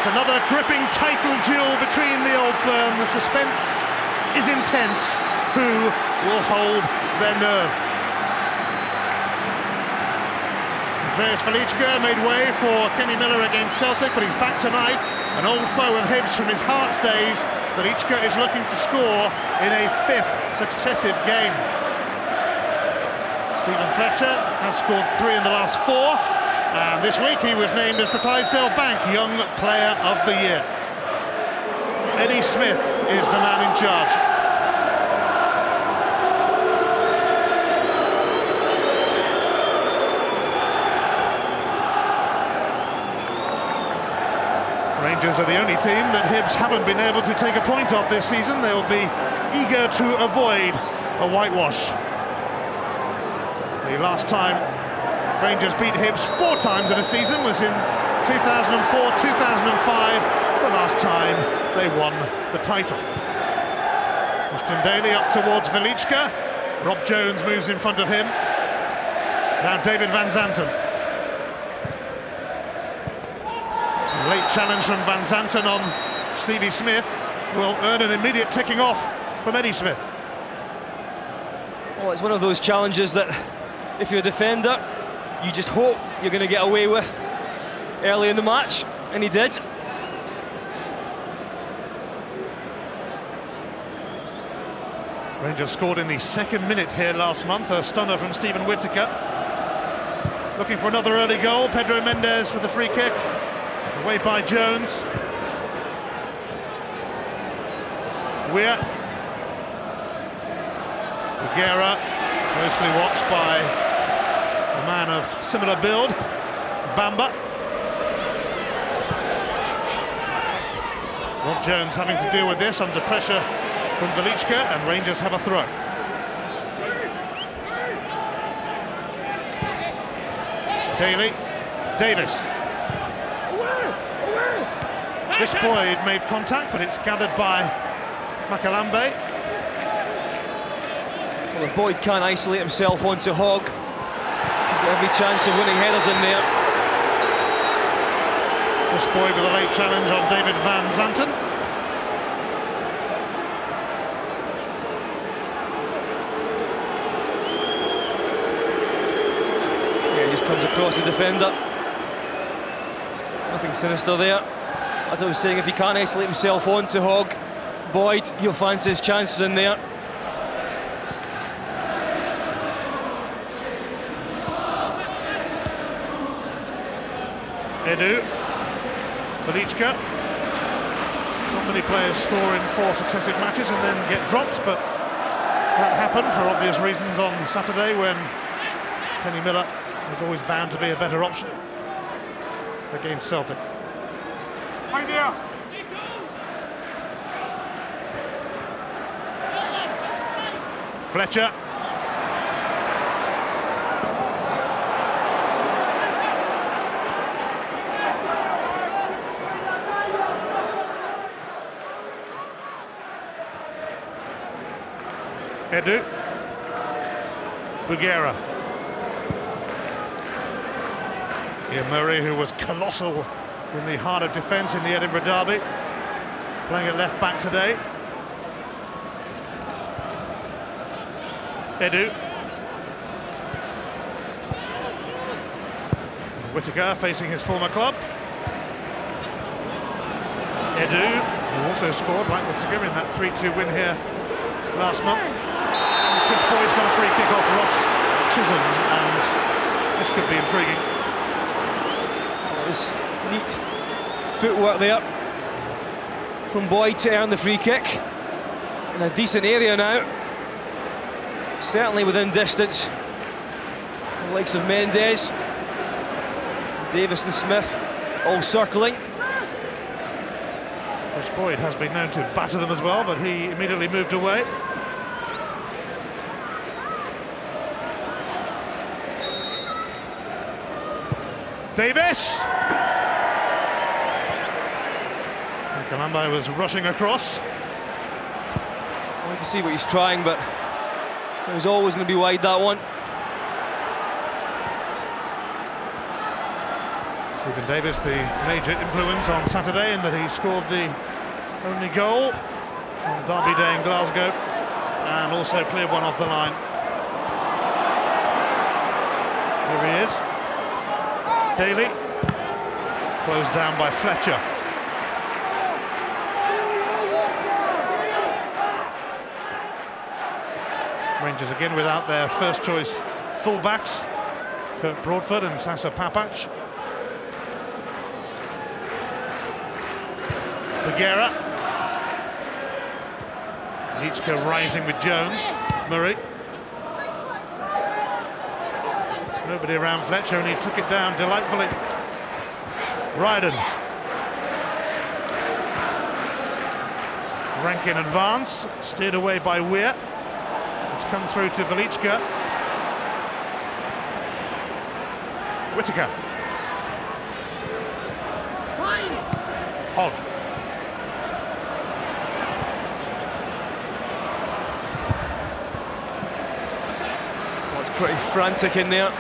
It's another gripping title duel between the old firm. The suspense is intense. Who will hold their nerve? Andreas Velička made way for Kenny Miller against Celtic, but he's back tonight. An old foe of Hibs from his Hearts days. Velička is looking to score in a 5th successive game. Stephen Fletcher has scored 3 in the last 4, and this week he was named as the Clydesdale Bank Young Player of the Year. Eddie Smith is the man in charge. Rangers are the only team that Hibs haven't been able to take a point off this season. They'll be eager to avoid a whitewash. The last time Rangers beat Hibs 4 times in a season was in 2004, 2005, the last time they won the title. Christian Daly up towards Velička. Rob Jones moves in front of him. Now David Van Zanten. A late challenge from Van Zanten on Stevie Smith will earn an immediate ticking off from Eddie Smith. Well, it's one of those challenges that if you're a defender, you just hope you're going to get away with early in the match, and he did. Rangers scored in the 2nd minute here last month, a stunner from Stephen Whittaker. Looking for another early goal, Pedro Mendes with the free kick, away by Jones. Weir. Guerra, closely watched by a man of similar build, Bamba. Rob Jones having to deal with this under pressure from Velička, and Rangers have a throw. Daly, Davis. Chris Boyd made contact, but it's gathered by Makalambe. Well, if Boyd can't isolate himself onto Hogg, he's got every chance of winning headers in there. Chris Boyd with a late challenge on David Van Zanten. Yeah, he just comes across the defender. Nothing sinister there. As I was saying, if he can't isolate himself onto Hogg, Boyd, he'll fancy his chances in there. Edu, Velička. Not many players score in 4 successive matches and then get dropped, but that happened for obvious reasons on Saturday when Kenny Miller was always bound to be a better option against Celtic. Fletcher. Edu. Bugera. Ian Murray, who was colossal in the heart of defence in the Edinburgh derby, playing at left back today. Edu. Whittaker facing his former club. Edu, who also scored like Whittaker in that 3-2 win here last month. And Chris Boyd's got a free kick off Ross Chisholm, and this could be intriguing. There's neat footwork there from Boyd to earn the free kick in a decent area now, certainly within distance. The likes of Mendes, Davis and Smith all circling. Chris Boyd has been known to batter them as well, but he immediately moved away. Davis! Makalambe was rushing across. Well, you can see what he's trying, but it was always going to be wide, that one. Stephen Davis, the major influence on Saturday in that he scored the only goal on Derby Day in Glasgow and also cleared one off the line. Here he is. Daly, closed down by Fletcher. Rangers again without their first choice fullbacks, Kurt Broadford and Sasa Papac. Bagheera. Lichka rising with Jones. Murray. Nobody around Fletcher, and he took it down delightfully. Ryden. Rankin advanced, steered away by Weir. It's come through to Velichka. Whittaker. Hogg. Well, it's pretty frantic in there.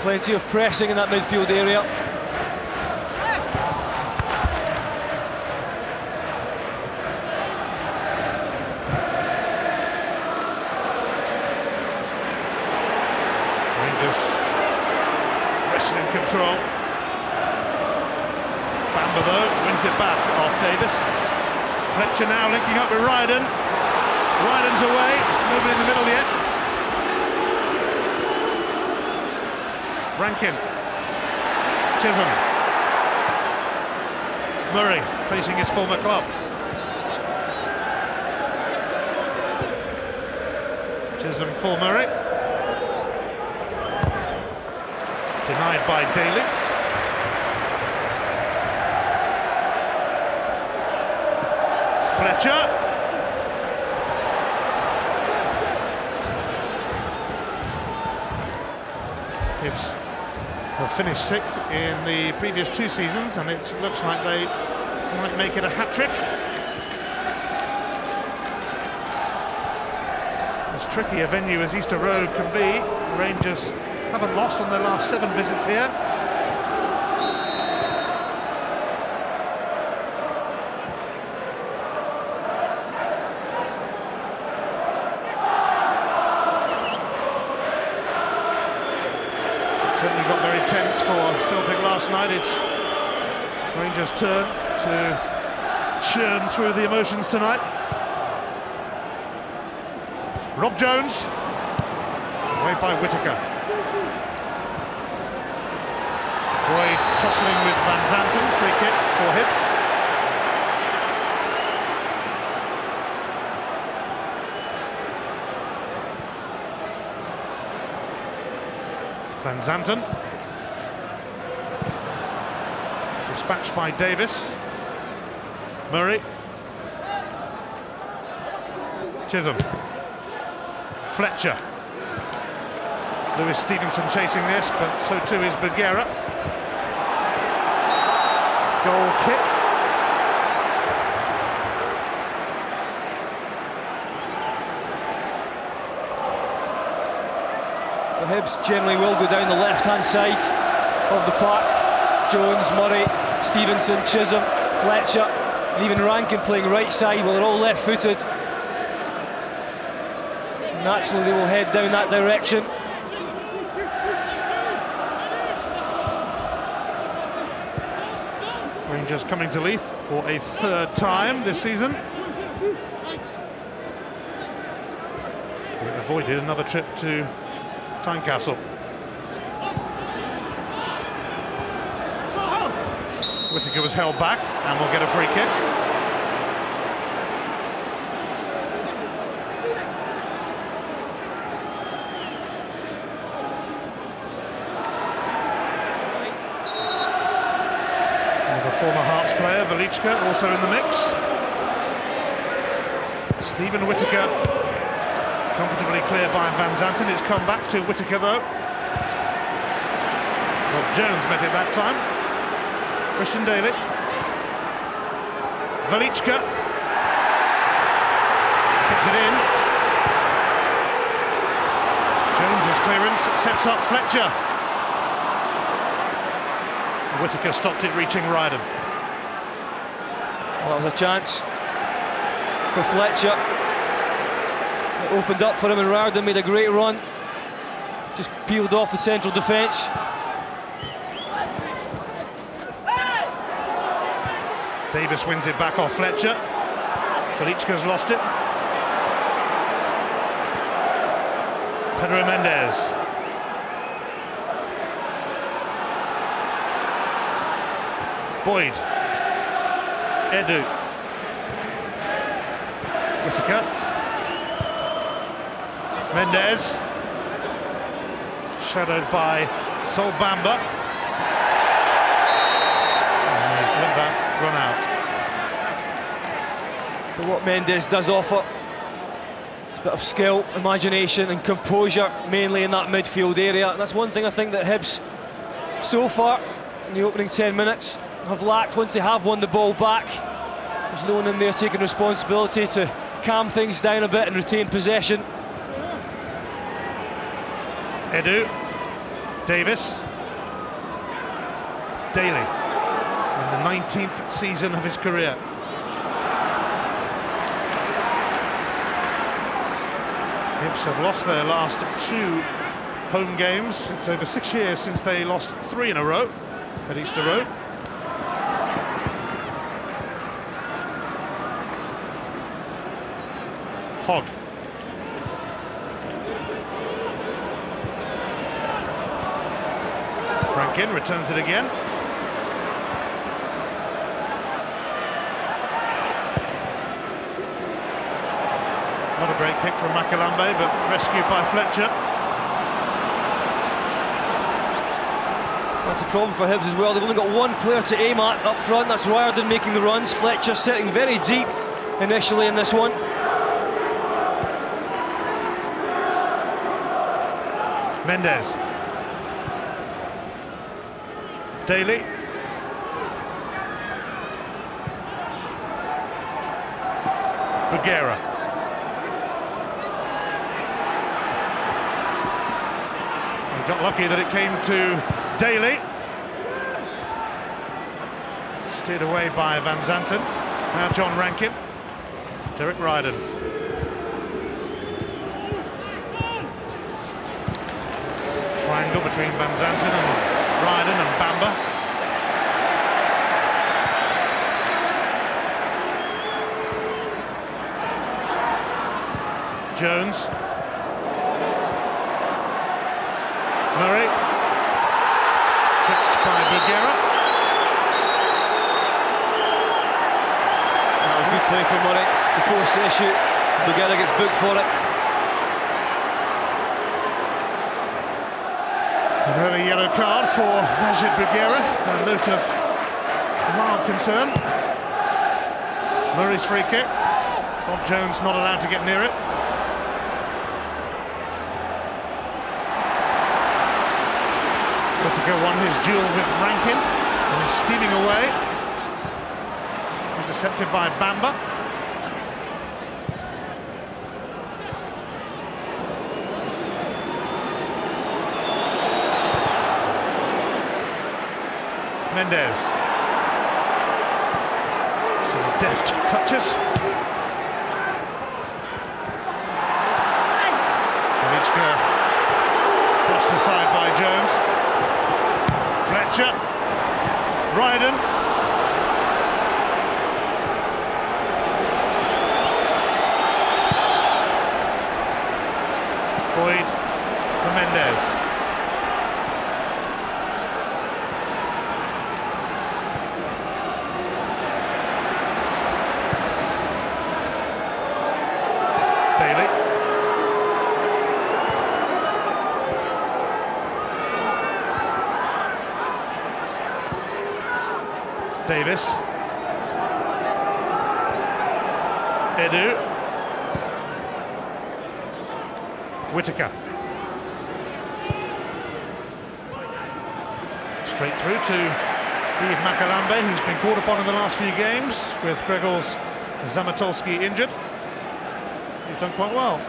Plenty of pressing in that midfield area. Rangers wrestling control. Bamber though wins it back off Davis. Fletcher now linking up with Ryden. Ryden's away, nobody in the middle yet. Rankin. Chisholm. Murray facing his former club. Chisholm for Murray. Denied by Daly. Fletcher. Hibs have finished sixth in the previous two seasons, and it looks like they might make it a hat-trick. As tricky a venue as Easter Road can be, Rangers haven't lost on their last 7 visits here. Certainly got very tense for Celtic last night. It's Rangers' turn to churn through the emotions tonight. Rob Jones, away by Whittaker. Boyd tussling with Van Zanten, free kick for Hibs. Van Zanten. Dispatched by Davis. Murray. Chisholm. Fletcher. Lewis Stevenson chasing this, but so too is Bagheera. Goal kick. The Hibs generally will go down the left-hand side of the park. Jones, Murray, Stevenson, Chisholm, Fletcher, and even Rankin playing right side. Well, they're all left-footed. Naturally, they will head down that direction. Rangers coming to Leith for a 3rd time this season. We avoided another trip to Tynecastle. Whittaker was held back and will get a free kick. Former Hearts player, Velichka, also in the mix. Stephen Whittaker, comfortably clear by Van Zanten. It's come back to Whittaker though. Rob Jones met it that time. Christian Daly. Velichka. Kicked it in. Jones's clearance sets up Fletcher. Whittaker stopped it reaching Ryden. Well, that was a chance for Fletcher. It opened up for him and Ryden made a great run. Just peeled off the central defence. Davis wins it back off Fletcher. Felichka's lost it. Pedro Mendes. Boyd. Edu. Whittaker. Mendes. Shadowed by Solbamba. And he's let that run out. But what Mendes does offer is a bit of skill, imagination and composure, mainly in that midfield area. And that's one thing I think that Hibs, so far, in the opening 10 minutes, have lacked once they have won the ball back. There's no one in there taking responsibility to calm things down a bit and retain possession. Edu. Davis. Daly. In the 19th season of his career. Hibs have lost their last 2 home games. It's over 6 years since they lost 3 in a row at Easter Road. Hogg. Franklin returns it again. Not a great kick from Makalambe, but rescued by Fletcher. That's a problem for Hibs as well. They've only got one player to aim at up front. That's Ryden making the runs. Fletcher sitting very deep initially in this one. Mendes. Daly. Bugera. He got lucky that it came to Daly. Steered away by Van Zanten. Now John Rankin. Derek Ryden. Triangle between Van Zanten and Ryden and Bamba. Jones. Murray. Tripped by Bugera. That was good play for Murray to force the issue. Bugera gets booked for it. An early yellow card for Majid Bugera, a note of mild concern. Murray's free kick. Bob Jones not allowed to get near it. Whittaker won his duel with Rankin and is steaming away. Intercepted by Bamba. Mendes. Some deft touches. Felichka brushed aside by Jones. Fletcher. Ryden. Boyd for Mendes. Davis. Edu. Whittaker. Straight through to Yves Makalambe, who's been called upon in the last few games with Gregor's Zamatolski injured. He's done quite well.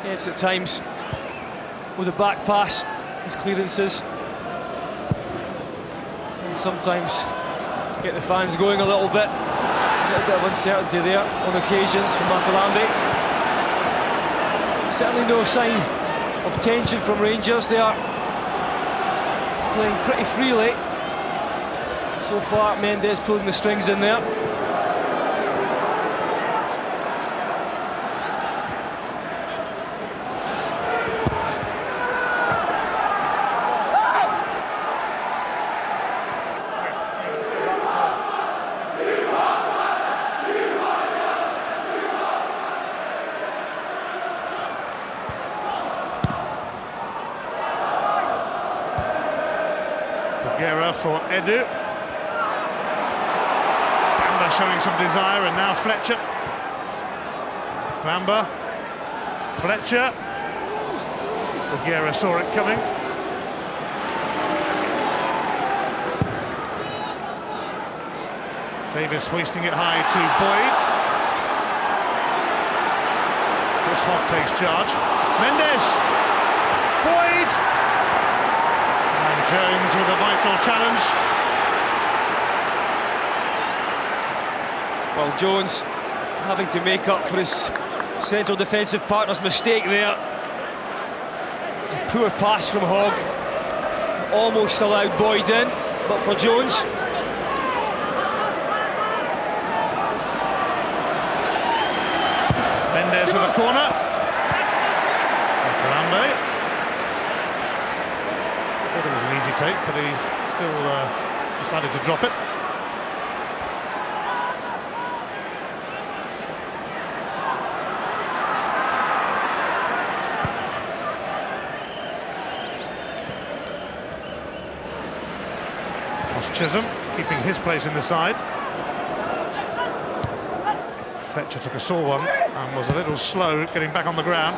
Yes, at times with a back pass, his clearances and sometimes get the fans going a little bit. A little bit of uncertainty there on occasions from Makalambay. Certainly no sign of tension from Rangers. They are playing pretty freely. So far, Mendes pulling the strings in there. For Edu. Bamba showing some desire, and now Fletcher. Bamba, Fletcher. Bulgaria saw it coming. Davis hoisting it high to Boyd. Chris Hogg takes charge. Mendes! Boyd! Jones with a vital challenge. Well, Jones having to make up for his central defensive partner's mistake there. A poor pass from Hogg. Almost allowed Boyd in, but for Jones. Mendes with a corner. Makalambay. It was an easy take, but he still decided to drop it. Ross Chisholm keeping his place in the side. Fletcher took a sore one and was a little slow getting back on the ground.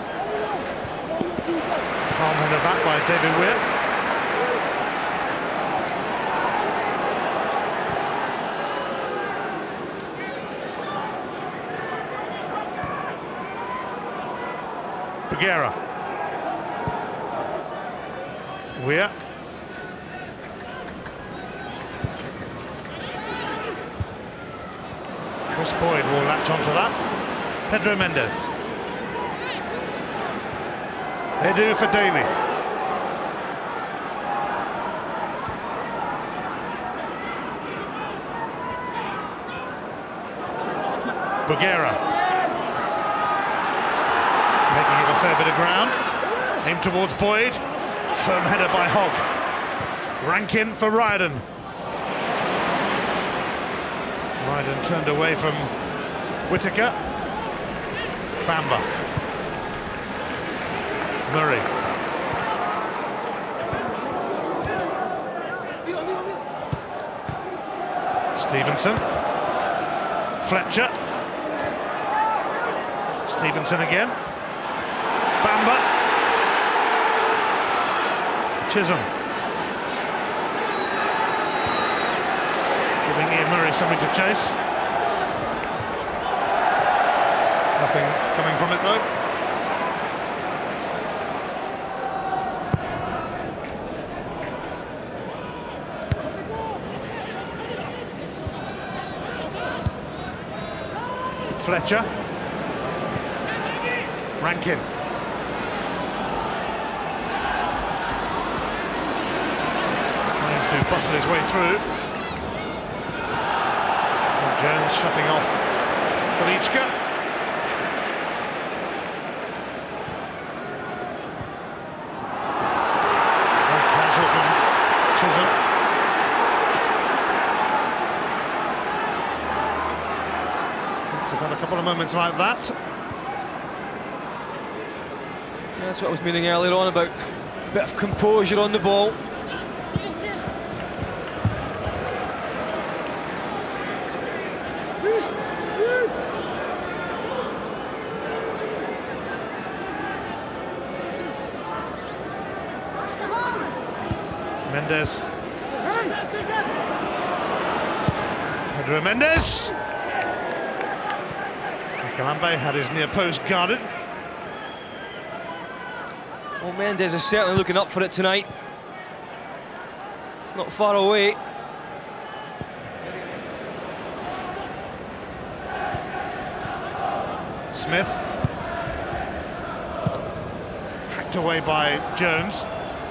Palm header back by David Weir. Bulgaria. Weir. Chris Boyd will latch onto that. Pedro Mendes. Edu for Daly. Bulgaria. Making it a fair bit of ground. Aim towards Boyd. Firm header by Hogg. Rankin for Ryden. Ryden turned away from Whittaker. Bamba. Murray. Stevenson. Fletcher. Stevenson again. Bamba. Chisholm. Giving Ian Murray something to chase. Nothing coming from it though. Fletcher. Rankin. Trying to bustle his way through. And Jones shutting off Felichka. Very casual from Chisholm. They've had a couple of moments like that. Yeah, that's what I was meaning earlier on about a bit of composure on the ball. Mendes. Pedro Mendes. Makalambay had his near post guarded. Well, Mendes is certainly looking up for it tonight. It's not far away. Smith. Hacked away by Jones.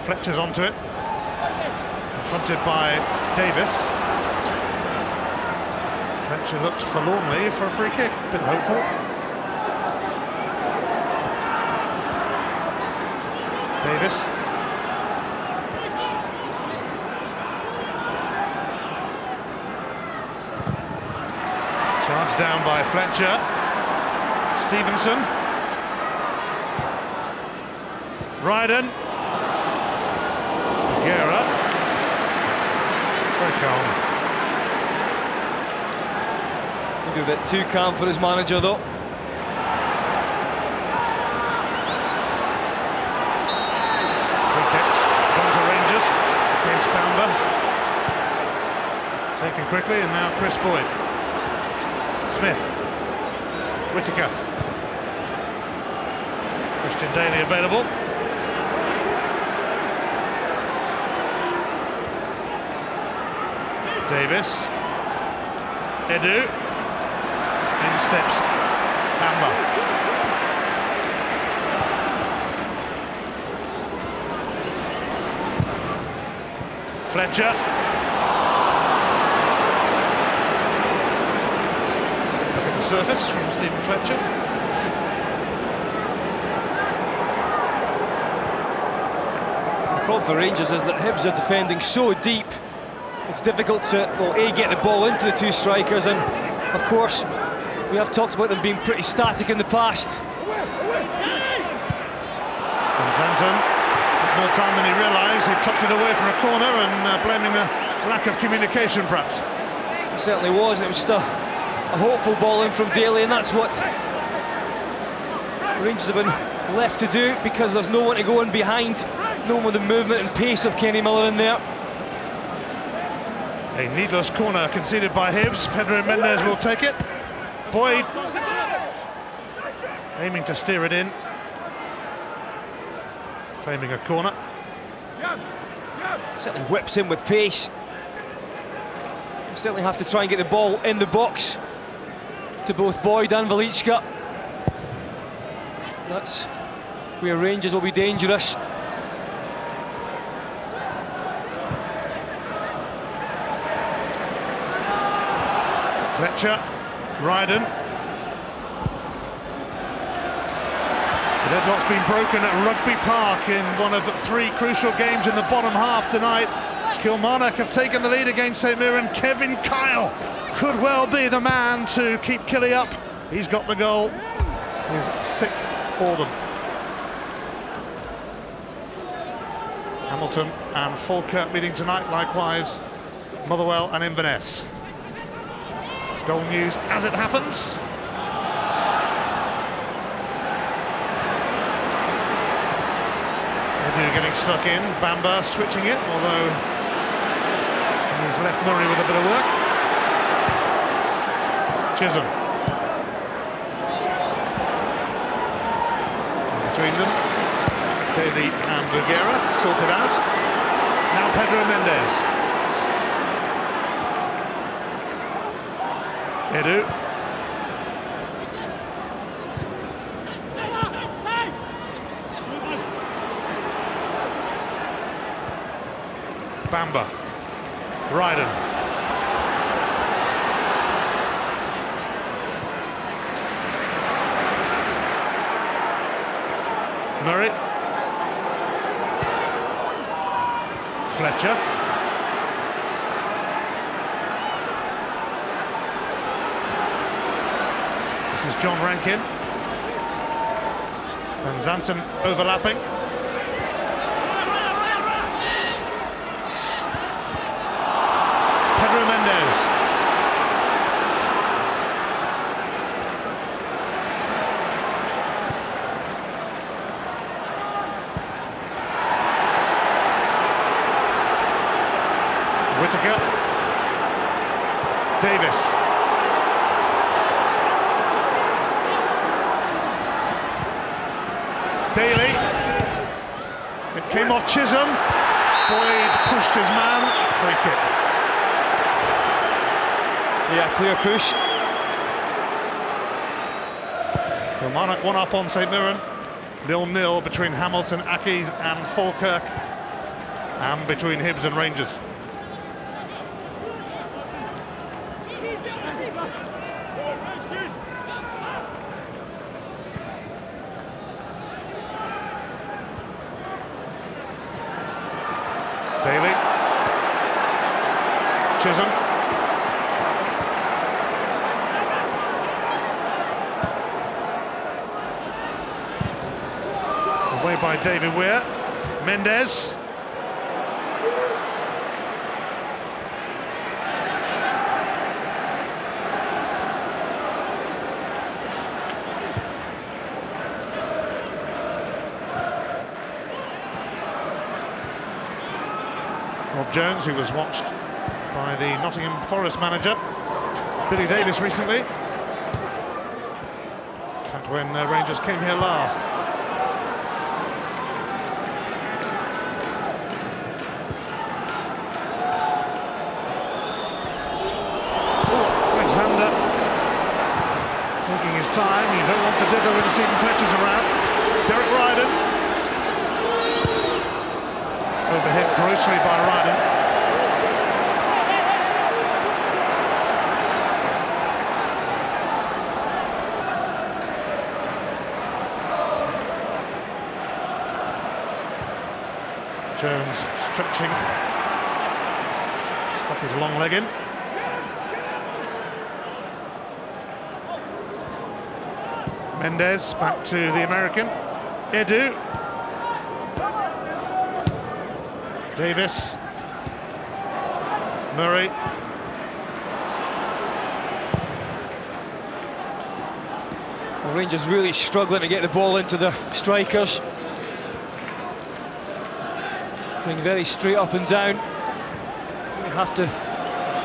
Fletcher's onto it. Confronted by Davis. Fletcher looked forlornly for a free kick. A bit hopeful. Davis. Charged down by Fletcher. Stevenson. Ryden. Guerra. Very calm. Maybe a bit too calm for his manager though. Free kicks. Gone to Rangers against Bamba. Taken quickly, and now Chris Boyd. Smith. Whittaker. Christian Daly available. Davis. Edu. In steps Bamba. Fletcher. Look at the surface from Stephen Fletcher. The problem for Rangers is that Hibs are defending so deep. It's difficult to, well, A, get the ball into the two strikers, and of course we have talked about them being pretty static in the past. And Zanton had more time than he realised. He tucked it away from a corner, and blaming the lack of communication perhaps. It certainly was, and it was just a hopeful ball in from Daly, and that's what Rangers have been left to do, because there's no one to go in behind, no one with the movement and pace of Kenny Miller in there. A needless corner conceded by Hibs. Pedro Mendes will take it. Boyd aiming to steer it in, claiming a corner. Certainly whips in with pace. You certainly have to try and get the ball in the box to both Boyd and Velička. That's where Rangers will be dangerous. Fletcher, Ryden. The deadlock's been broken at Rugby Park in one of 3 crucial games in the bottom half tonight. Kilmarnock have taken the lead against St Mirren. Kevin Kyle could well be the man to keep Killie up. He's got the goal, his 6th for them. Hamilton and Falkirk leading tonight, likewise Motherwell and Inverness. Goal news as it happens. Edu getting stuck in, Bamba switching it, although he's left Murray with a bit of work. Chisholm. Between them, Daly and Vergara sorted out. Now Pedro Mendes. Edu. Bamba. Ryden. Murray. Fletcher. This is John Rankin. Van Zanten overlapping. Pedro Mendes. Whittaker. Davis. Daly. It came off Chisholm. Boyd pushed his man. Free kick. Yeah, clear push. Kilmarnock 1 up on St Mirren, 0-0 between Hamilton Accies and Falkirk, and between Hibs and Rangers. Daly, Chisholm, away by David Weir, Mendes, Rob Jones, who was watched by the Nottingham Forest manager Billy Davies recently. In fact, when Rangers came here last. Oh, Alexander taking his time. You don't want to dither when Stephen Fletcher's around. Derek Ryden. Overhit grossly by Ryden. Jones stretching, stuck his long leg in. Mendes back to the American. Edu. Davis, Murray, well, Rangers really struggling to get the ball into the strikers. Playing very straight up and down. We have to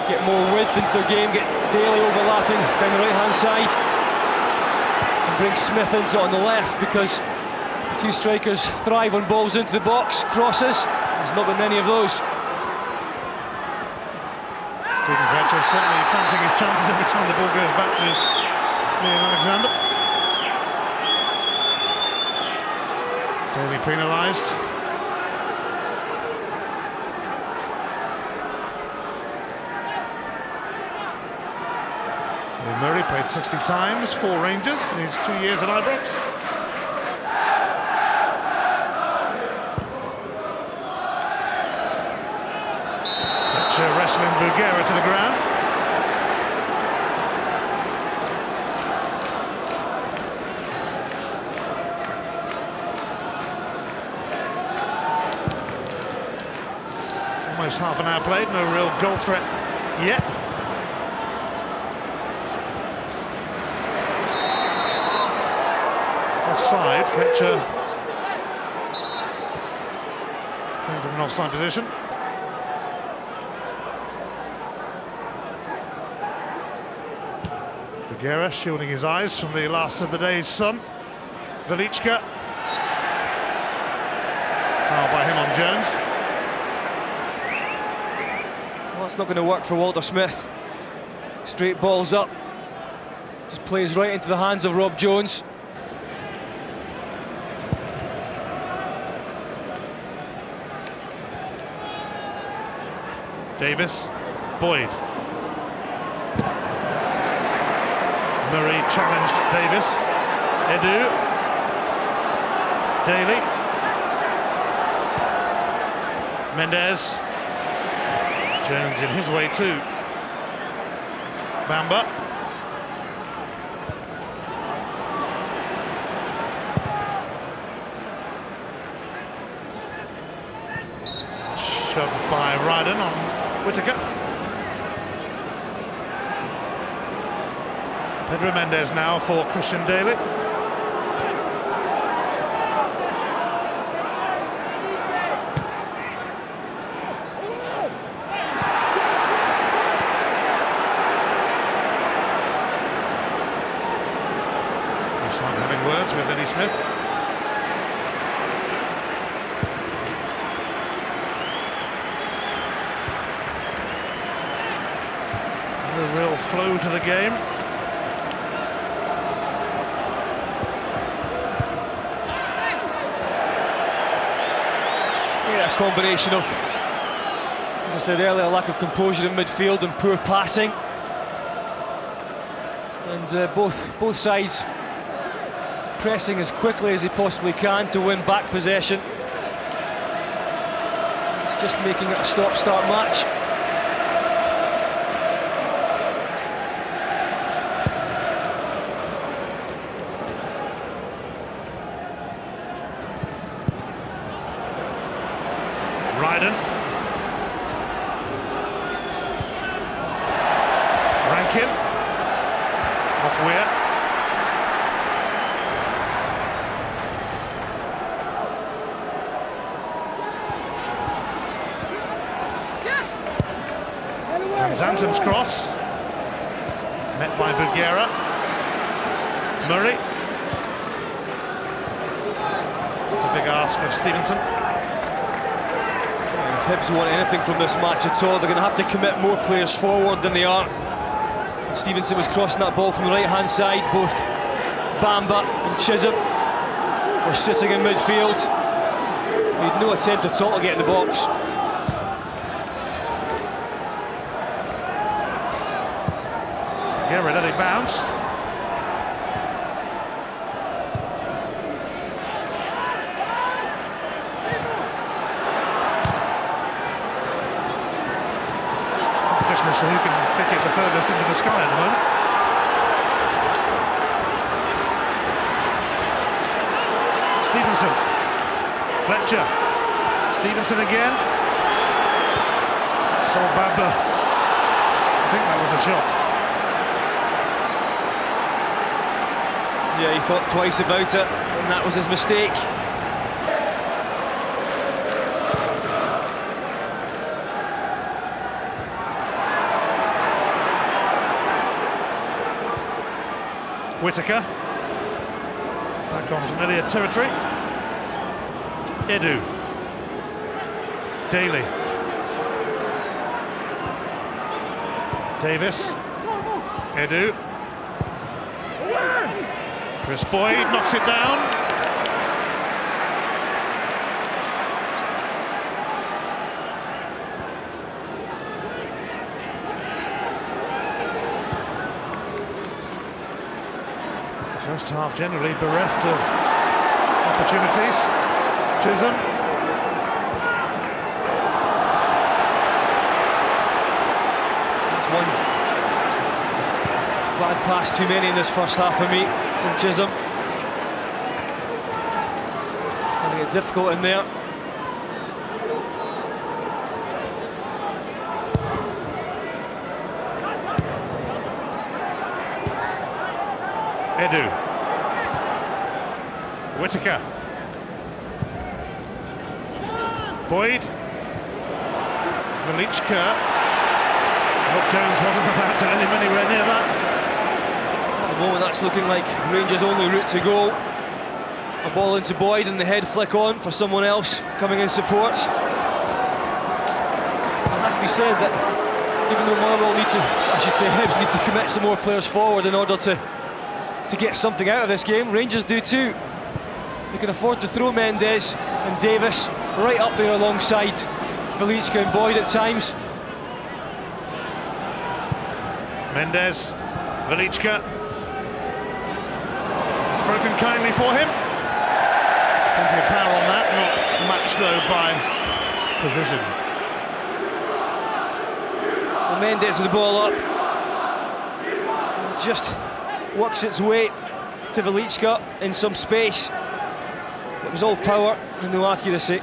get more width into their game, get Daly overlapping down the right hand side, and bring Smith into on the left, because the two strikers thrive on balls into the box, crosses. There's not been many of those. Stephen Fletcher certainly fancying his chances every time the ball goes back to Liam Alexander. Daly penalised. Murray played 60 times for Rangers in his 2 years at Ibrox. Wrestling Bugera to the ground. Almost half an hour played, no real goal threat yet. Offside, Fletcher came from an offside position. Bugera shielding his eyes from the last of the day's sun. Velichka. Foul by him on Jones. Well, that's not going to work for Walter Smith. Straight balls up. Just plays right into the hands of Rob Jones. Davis. Boyd. Murray challenged Davis. Edu. Daly. Mendes. Jones in his way too. Bamba. Shoved by Ryden on Whittaker. Pedro Mendes now for Christian Daly. He's not having words with Eddie Smith. No real flow to the game. combination of, as I said earlier, lack of composure in midfield and poor passing. And both sides pressing as quickly as they possibly can to win back possession. It's just making it a stop-start match. Ryden. Rankin. Off Weir. And Zanton's cross. Met by Bulgara. Murray. It's a big ask of Stevenson. If Hibs want anything from this match at all, they're going to have to commit more players forward than they are. Stevenson was crossing that ball from the right-hand side. Both Bamba and Chisholm were sitting in midfield. Made no attempt at all to get in the box. Guerra let it bounce. Competition as to who can pick it the furthest into the sky at the moment. Stevenson. Fletcher. Stevenson again. Sol Bamba. I think that was a shot. Yeah, he thought twice about it, and that was his mistake. Whittaker. Back on familiar territory. Edu. Daly. Davis. Edu. Chris Boyd knocks it down. The first half generally bereft of opportunities. Chisholm. That's one bad pass too many in this first half for me. From Chisholm. Finding it difficult in there. Edu. Whittaker. Boyd. Velichka. Rob Jones wasn't about to let him anywhere near that. At the moment that's looking like Rangers' only route to go. A ball into Boyd and the head flick on for someone else coming in support. It has to be said that even though Motherwell need to, I should say Hibs need to commit some more players forward in order to get something out of this game, Rangers do too. They can afford to throw Mendes and Davis right up there alongside Velichka and Boyd at times. Mendes, Velichka. Broken kindly for him. Plenty of power on that, not matched though by position. Well, Mendes with the ball up. Just works its way to Velichka in some space. It was all power and no accuracy.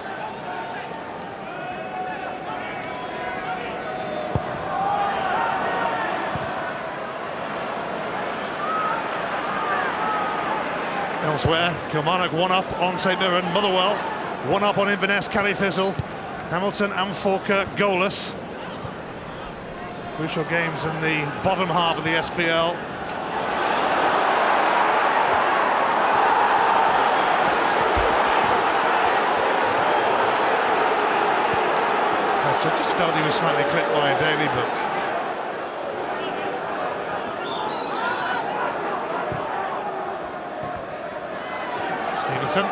Elsewhere, Kilmarnock 1-up on St Mirren, Motherwell 1-up on Inverness, Carrickfistle, Hamilton and Falkirk goalless. Crucial games in the bottom half of the SPL. I just felt he was slightly clipped by a Daly, but Stevenson.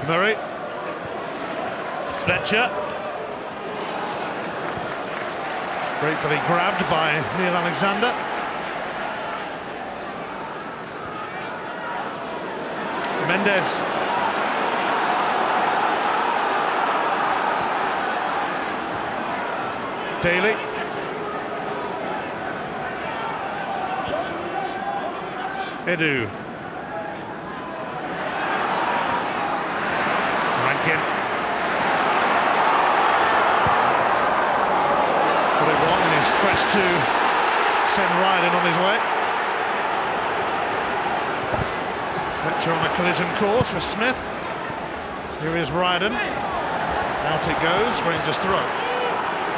Murray. Fletcher. Gratefully grabbed by Neil Alexander. Mendes. Daly. Edu. Rankin. Put it wrong in his quest to send Ryden on his way. Fletcher on a collision course with Smith. Here is Ryden. Out it goes, Rangers throw.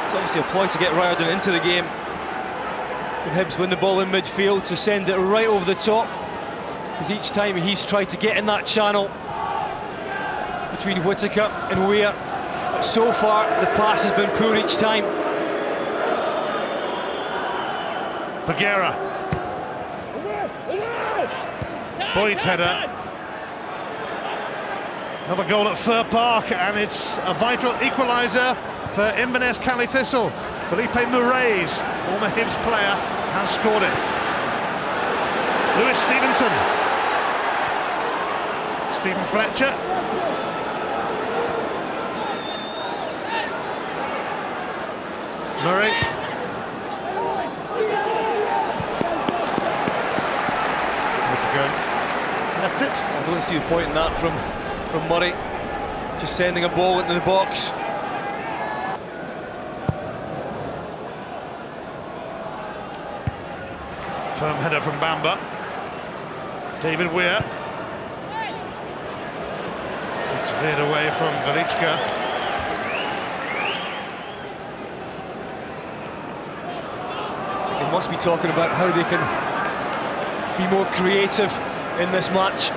It's obviously a ploy to get Ryden into the game. When Hibs win the ball in midfield, to send it right over the top, because each time he's tried to get in that channel between Whittaker and Weir, but so far the pass has been poor each time. Bagheera. Boyd's header. Another goal at Fir Park, and it's a vital equaliser for Inverness Cali Thistle. Felipe Moraes, former Hibs player, has scored it. Lewis Stevenson. Stephen Fletcher. Murray. Left it. I don't see the point in that from Murray. Just sending a ball into the box. Firm header from Bamba. David Weir. It's veered away from Velichka. They must be talking about how they can be more creative in this match.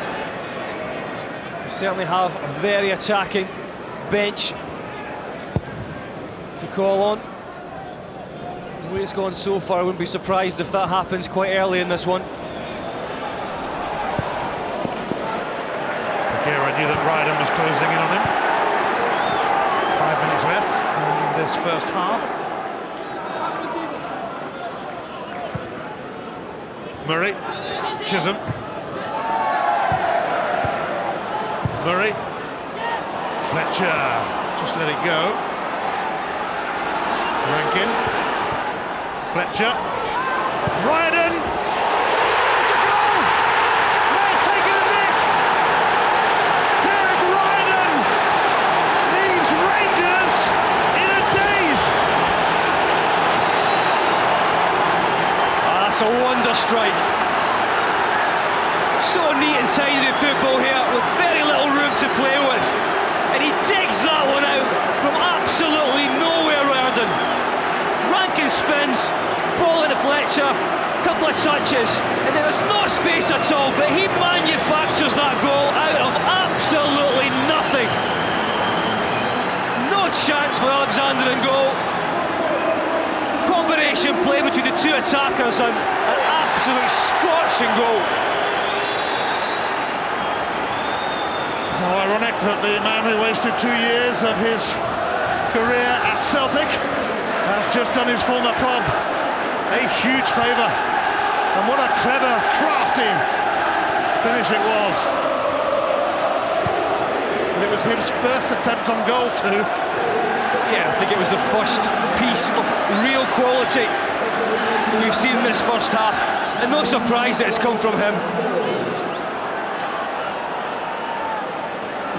They certainly have a very attacking bench to call on. The way it's gone so far, I wouldn't be surprised if that happens quite early in this one. Bagheera knew that Ryden was closing in on him. 5 minutes left in this first half. Murray, Chisholm. Murray, Fletcher, just let it go. Rankin, Fletcher, Ryden, it's a goal! They're taking a nick! Derek Ryden leaves Rangers in a daze! That's a wonder strike. So neat and tidy the football here with very little room to play with. And he digs that one out from absolutely nowhere, Ryden. Rankin spins, ball into Fletcher, couple of touches, and there was no space at all, but he manufactures that goal out of absolutely nothing. No chance for Alexander in goal. Combination play between the two attackers and an absolute scorching goal. How ironic that the man who wasted 2 years of his career at Celtic has just done his former club a huge favour. And what a clever, crafty finish it was. And it was his first attempt on goal too. Yeah, I think it was the first piece of real quality we've seen in this first half. And no surprise that it's come from him.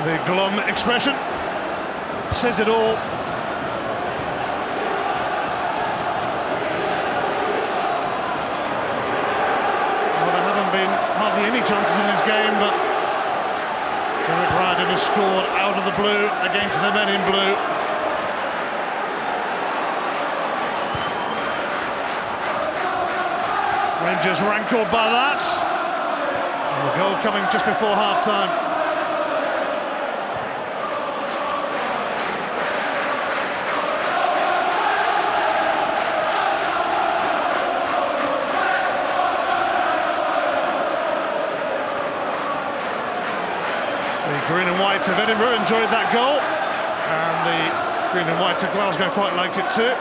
The glum expression says it all. Well, there haven't been hardly any chances in this game, but Derek Ryden has scored out of the blue against the men in blue. Rangers rankled by that. And the goal coming just before half-time. The green and white of Edinburgh enjoyed that goal. And the green and white of Glasgow quite liked it too.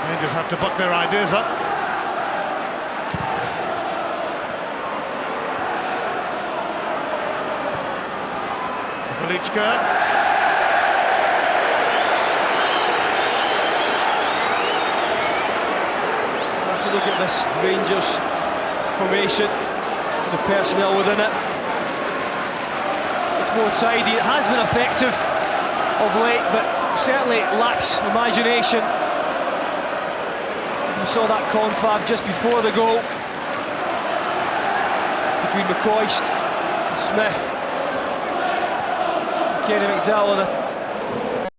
Rangers have to buck their ideas up. Velichka. If you look at this Rangers formation, the personnel within it, it's more tidy. It has been effective of late, but certainly lacks imagination. You saw that confab just before the goal between McCoist and Smith. Kenny McDowell and a